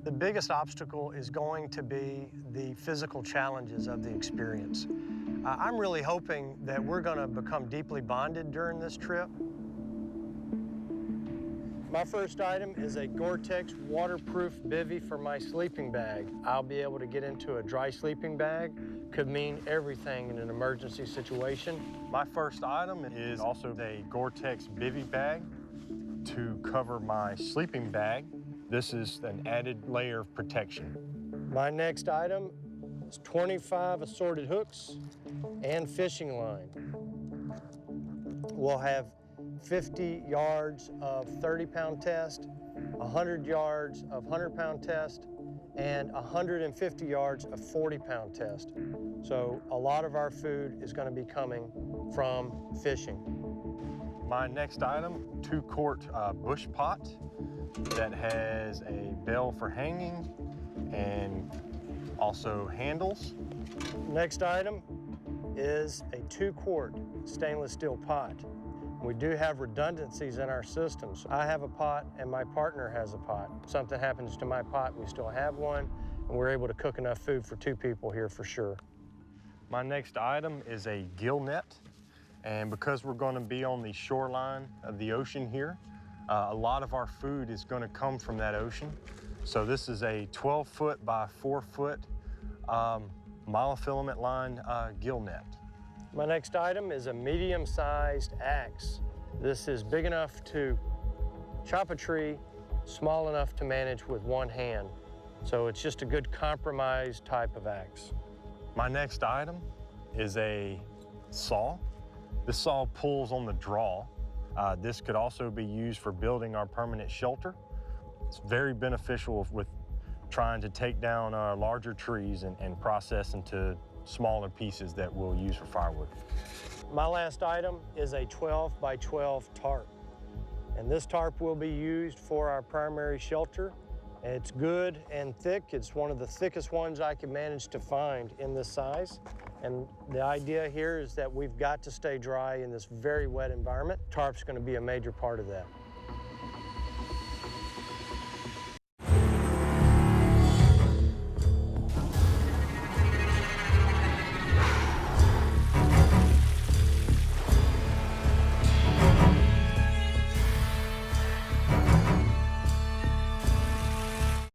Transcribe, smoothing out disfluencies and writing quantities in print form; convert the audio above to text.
The biggest obstacle is going to be the physical challenges of the experience. I'm really hoping that we're going to become deeply bonded during this trip. My first item is a Gore-Tex waterproof bivvy for my sleeping bag. I'll be able to get into a dry sleeping bag. Could mean everything in an emergency situation. My first item is also a Gore-Tex Bivvy bag to cover my sleeping bag. This is an added layer of protection. My next item is 25 assorted hooks and fishing line. We'll have 50 yards of 30-pound test, 100 yards of 100-pound test, and 150 yards of 40-pound test. So a lot of our food is going to be coming from fishing. My next item, 2-quart bush pot that has a bell for hanging and also handles. Next item is a 2-quart stainless steel pot. We do have redundancies in our systems. I have a pot and my partner has a pot. If something happens to my pot, we still have one, and we're able to cook enough food for 2 people here for sure. My next item is a gill net, and because we're going to be on the shoreline of the ocean here, a lot of our food is going to come from that ocean. So this is a 12-foot by 4-foot monofilament line gill net. My next item is a medium-sized axe. This is big enough to chop a tree, small enough to manage with one hand. So it's just a good compromise type of axe. My next item is a saw. This saw pulls on the draw. This could also be used for building our permanent shelter. It's very beneficial with trying to take down larger trees and process into smaller pieces that we'll use for firewood. My last item is a 12 by 12 tarp. And this tarp will be used for our primary shelter. It's good and thick. It's one of the thickest ones I can manage to find in this size. And the idea here is that we've got to stay dry in this very wet environment. Tarp's going to be a major part of that.